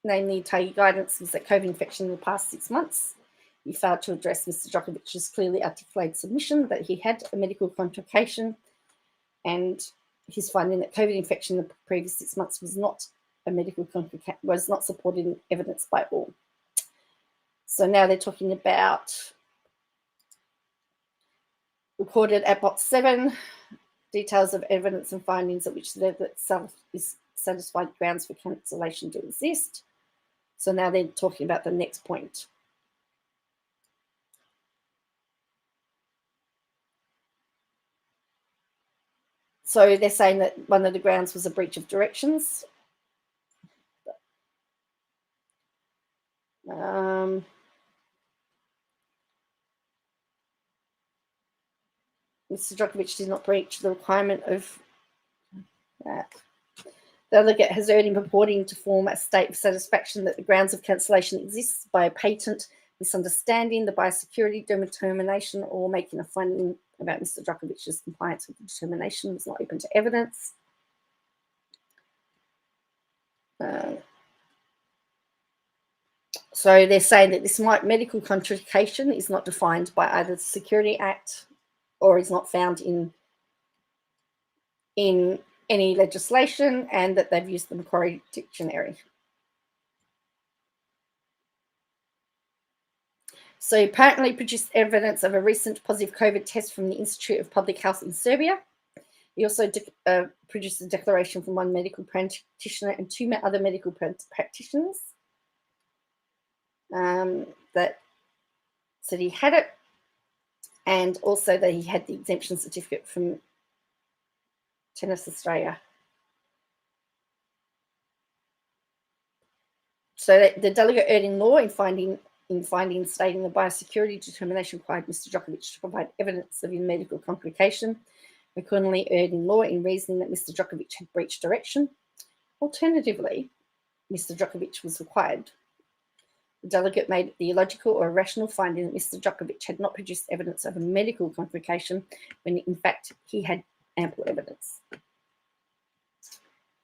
S1: namely TAGI guidance was that COVID infection in the past 6 months. He failed to address Mr. Djokovic's clearly articulated submission that he had a medical complication, and his finding that COVID infection in the previous 6 months was not a medical complication, was not supported in evidence by all. So now they're talking about recorded at box 7, details of evidence and findings at which the itself is satisfied grounds for cancellation do exist. So now they're talking about the next point. So they're saying that one of the grounds was a breach of directions. Mr. Djokovic did not breach the requirement of that. The delegate has erred in purporting to form a state of satisfaction that the grounds of cancellation exists by a patent misunderstanding the biosecurity determination or making a finding about Mr. Djokovic's compliance with the determination was not open to evidence. So they're saying that this medical contraindication is not defined by either the Security Act or is not found in any legislation, and that they've used the Macquarie Dictionary. So apparently produced evidence of a recent positive COVID test from the Institute of Public Health in Serbia. He also produced a declaration from one medical practitioner and 2 other medical practitioners that said he had it, and also that he had the exemption certificate from Tennis Australia. So that the delegate erred in law in finding stating the biosecurity determination required Mr. Djokovic to provide evidence of his medical complication. Accordingly, erred in law in reasoning that Mr. Djokovic had breached direction. Alternatively, Mr. Djokovic was required. The delegate made the illogical or irrational finding that Mr. Djokovic had not produced evidence of a medical complication when, in fact, he had ample evidence.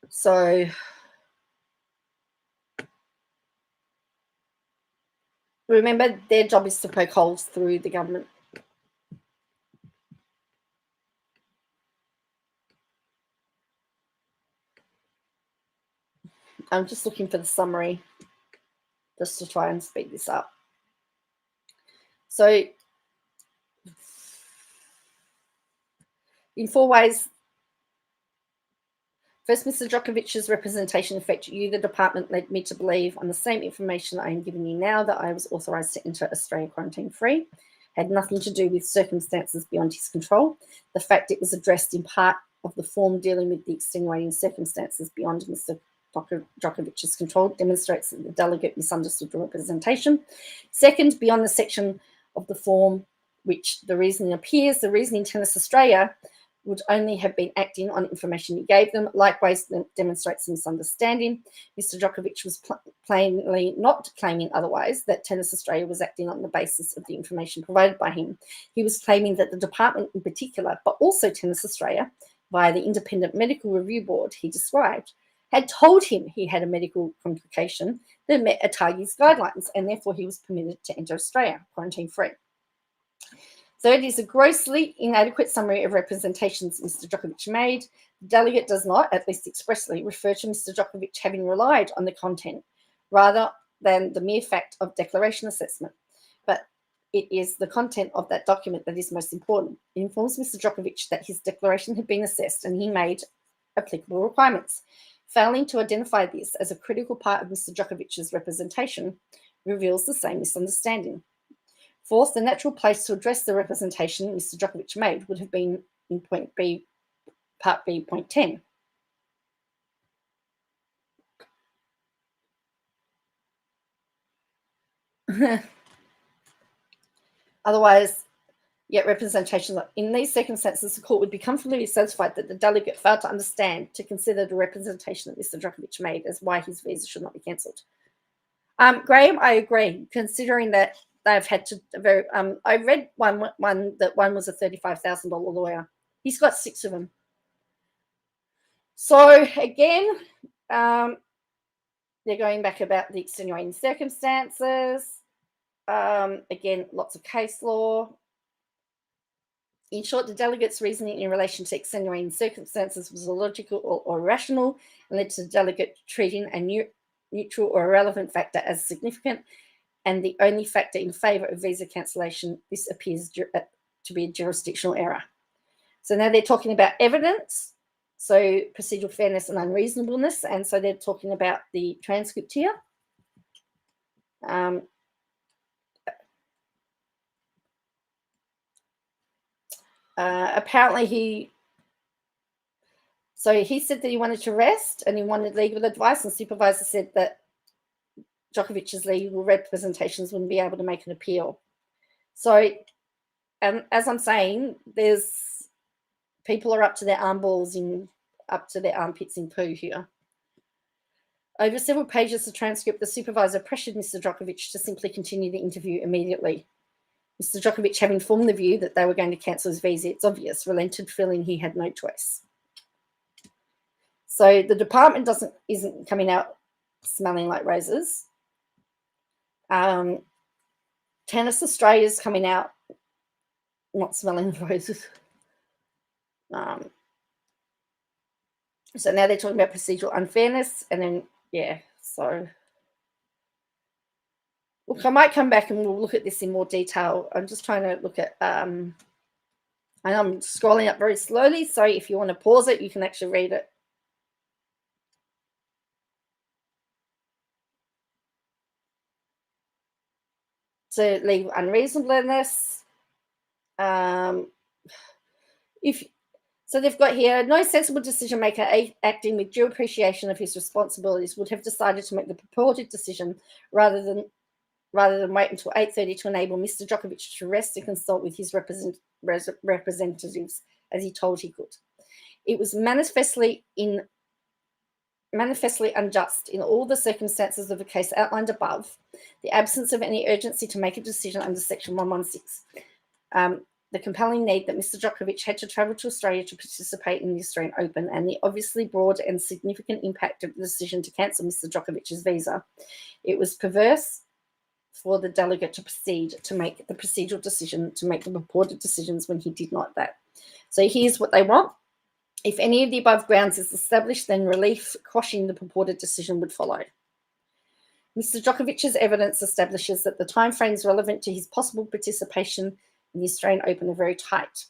S1: So remember, their job is to poke holes through the government. I'm just looking for the summary just to try and speed this up. So in 4 ways. First, Mr. Djokovic's representation affected you. The department led me to believe on the same information I am giving you now that I was authorised to enter Australia quarantine-free. Had nothing to do with circumstances beyond his control. The fact it was addressed in part of the form dealing with the extenuating circumstances beyond Mr. Djokovic's control demonstrates that the delegate misunderstood the representation. Second, beyond the section of the form which the reasoning appears, the reasoning Tennis Australia would only have been acting on information you gave them. Likewise, demonstrates a misunderstanding. Mr. Djokovic was plainly not claiming otherwise, that Tennis Australia was acting on the basis of the information provided by him. He was claiming that the department in particular, but also Tennis Australia, via the independent medical review board he described, had told him he had a medical complication that met ATAGI's guidelines, and therefore he was permitted to enter Australia quarantine-free. Third is a grossly inadequate summary of representations Mr. Djokovic made. The delegate does not, at least expressly, refer to Mr. Djokovic having relied on the content rather than the mere fact of declaration assessment. But it is the content of that document that is most important. It informs Mr. Djokovic that his declaration had been assessed and he made applicable requirements. Failing to identify this as a critical part of Mr. Djokovic's representation reveals the same misunderstanding. Fourth, the natural place to address the representation Mr. Djokovic made would have been in point B, part B, point 10. Otherwise, Yet representation in these circumstances, the court would be comfortably satisfied that the delegate failed to understand to consider the representation that Mr. Djokovic made as why his visa should not be cancelled. Graham, I agree, considering that they've had to I read one that one was a $35,000 lawyer. He's got 6 of them. So again, they're going back about the extenuating circumstances. Again, lots of case law. In short, the delegate's reasoning in relation to extenuating circumstances was illogical or irrational and led to the delegate treating a neutral or irrelevant factor as significant and the only factor in favour of visa cancellation. This appears to be a jurisdictional error. So now they're talking about evidence, so procedural fairness and unreasonableness, and so they're talking about the transcript here. Apparently he said that he wanted to rest and he wanted legal advice, and the supervisor said that Djokovic's legal representations wouldn't be able to make an appeal. So, as I'm saying, there's people are up to their up to their armpits in poo here. Over several pages of transcript, the supervisor pressured Mr. Djokovic to simply continue the interview immediately. Mr. Djokovic, having formed the view that they were going to cancel his visa, it's obvious, relented, feeling he had no choice. So the department isn't coming out smelling like roses. Tennis Australia's coming out not smelling roses. So now they're talking about procedural unfairness, and then so look, I might come back and we'll look at this in more detail. I'm just trying to look at, and I'm scrolling up very slowly, so if you want to pause it, you can actually read it. So legal unreasonableness. So they've got here, no sensible decision maker acting with due appreciation of his responsibilities would have decided to make the purported decision rather than wait until 8:30 to enable Mr. Djokovic to rest and consult with his representatives, as he told he could. It was manifestly unjust in all the circumstances of the case outlined above, the absence of any urgency to make a decision under Section 116, the compelling need that Mr. Djokovic had to travel to Australia to participate in the Australian Open, and the obviously broad and significant impact of the decision to cancel Mr. Djokovic's visa. It was perverse for the delegate to proceed to make the procedural decision, to make the purported decisions when he did not that. So here's what they want. If any of the above grounds is established, then relief quashing the purported decision would follow. Mr. Djokovic's evidence establishes that the timeframes relevant to his possible participation in the Australian Open are very tight.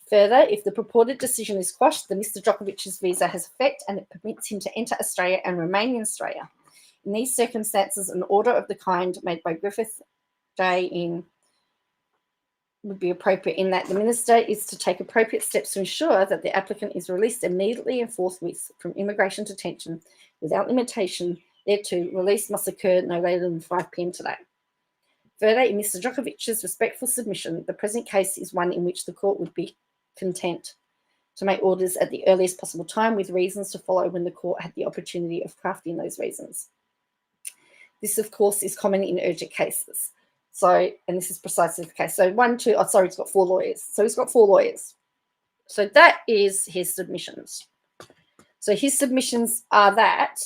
S1: Further, if the purported decision is quashed, then Mr. Djokovic's visa has effect and it permits him to enter Australia and remain in Australia. In these circumstances, an order of the kind made by Griffith J. would be appropriate, in that the minister is to take appropriate steps to ensure that the applicant is released immediately and forthwith from immigration detention without limitation thereto. Release must occur no later than 5 p.m. today. Further, in Mr. Djokovic's respectful submission, the present case is one in which the court would be content to make orders at the earliest possible time, with reasons to follow when the court had the opportunity of crafting those reasons. This, of course, is common in urgent cases. So, and this is precisely the case. So he's got 4 lawyers. So he's got 4 lawyers. So that is his submissions. So his submissions are that,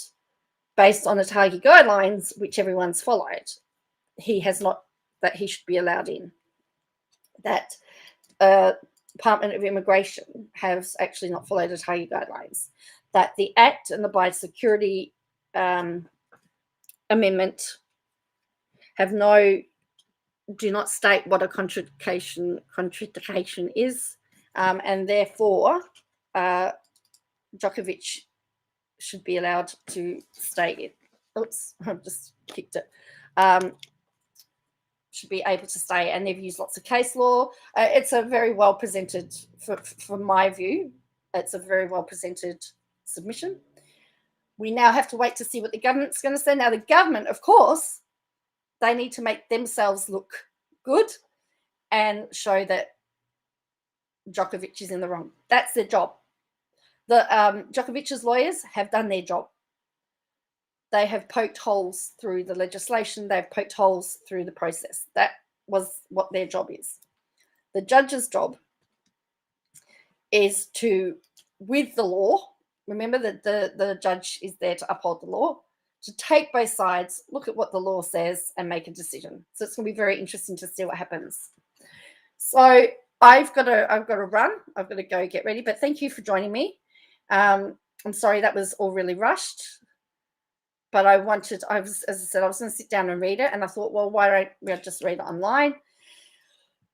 S1: based on the Target guidelines, which everyone's followed, he has not, that he should be allowed in. That Department of Immigration has actually not followed the Target guidelines. That the Act and the Biosecurity Amendment do not state what a contradiction is, and therefore Djokovic should be allowed to stay in. Oops, I've just kicked it. Should be able to stay, and they've used lots of case law. It's a very well presented, from my view, it's a very well presented submission. We now have to wait to see what the government's going to say. Now, the government, of course, they need to make themselves look good and show that Djokovic is in the wrong. That's their job. The Djokovic's lawyers have done their job. They have poked holes through the legislation. They've poked holes through the process. That was what their job is. The judge's job is to, with the law, remember that the judge is there to uphold the law, to take both sides, look at what the law says, and make a decision. So it's going to be very interesting to see what happens. So I've got to run. I've got to go get ready. But thank you for joining me. I'm sorry that was all really rushed. But as I said, I was going to sit down and read it. And I thought, well, why don't we just read it online?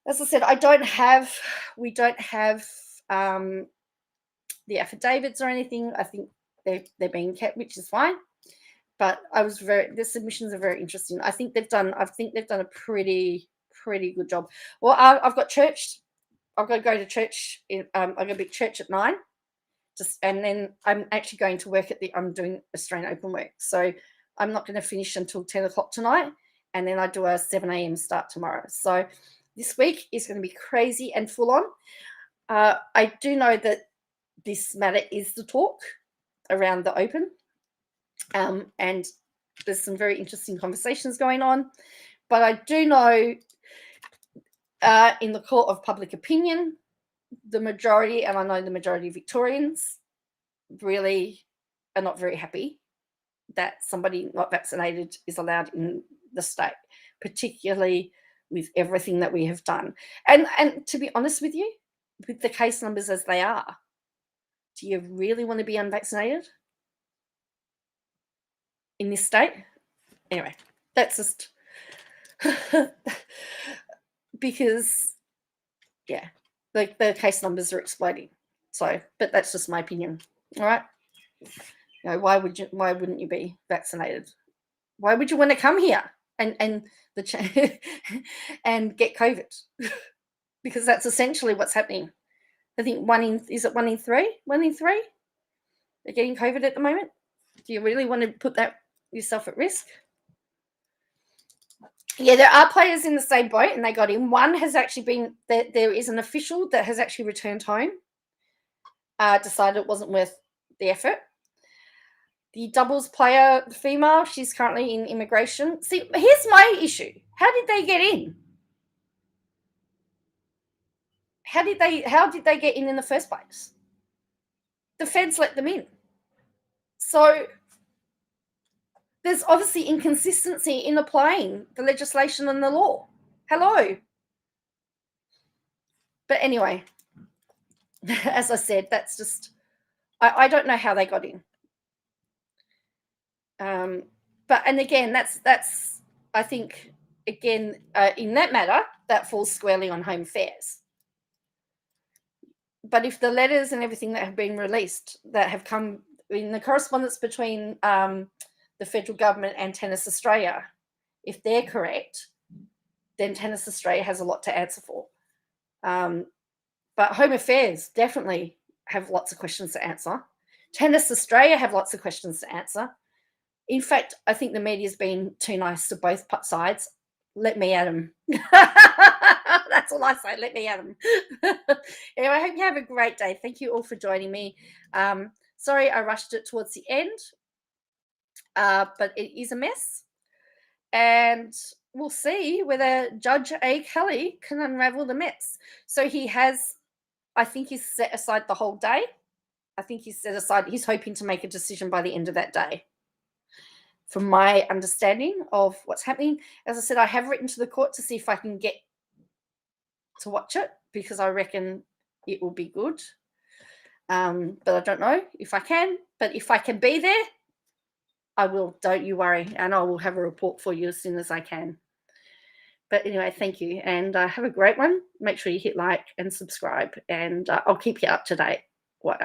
S1: As I said, we don't have the affidavits or anything. I think they're being kept, which is fine. But the submissions are very interesting. I think they've done a pretty good job. Well, I've got church. I've got to go to church. I've got to be at church at 9. And then I'm actually going to work I'm doing Australian Open work. So I'm not going to finish until 10 o'clock tonight. And then I do a 7 a.m. start tomorrow. So this week is going to be crazy and full on. I do know that this matter is the talk around the Open. And there's some very interesting conversations going on. But I do know in the court of public opinion, the majority, and I know the majority of Victorians really are not very happy that somebody not vaccinated is allowed in the state, particularly with everything that we have done. And to be honest with you, with the case numbers as they are, do you really want to be unvaccinated in this state? Anyway, that's just because, yeah, the case numbers are exploding. So, but that's just my opinion. All right. Why wouldn't you be vaccinated? Why would you want to come here and and get COVID? Because that's essentially what's happening. I think 1 in 3? 1 in 3 are getting COVID at the moment. Do you really want to put yourself at risk? Yeah, there are players in the same boat and they got in. One has actually been, there is an official that has actually returned home, decided it wasn't worth the effort. The doubles player, the female, she's currently in immigration. See, here's my issue. How did they get in? How did they get in the first place? The feds let them in. So there's obviously inconsistency in applying the legislation and the law. Hello. But anyway, as I said, that's just, I don't know how they got in. And again, that's I think, again, in that matter, that falls squarely on Home Affairs. But if the letters and everything that have been released, that have come in the correspondence between the federal government and Tennis Australia, if they're correct, then Tennis Australia has a lot to answer for. But Home Affairs definitely have lots of questions to answer. Tennis Australia have lots of questions to answer. In fact, I think the media's been too nice to both sides. Let me at them. That's all I say. Let me at them. Anyway, I hope you have a great day. Thank you all for joining me. Sorry I rushed it towards the end, but it is a mess. And we'll see whether Judge A. Kelly can unravel the mess. So he has, I think he's set aside the whole day. I think he's hoping to make a decision by the end of that day. From my understanding of what's happening, as I said, I have written to the court to see if I can get to watch it, because I reckon it will be good. But I don't know if I can. But if I can be there, I will. Don't you worry. And I will have a report for you as soon as I can. But anyway, thank you. And have a great one. Make sure you hit like and subscribe. And I'll keep you up to date. Wow.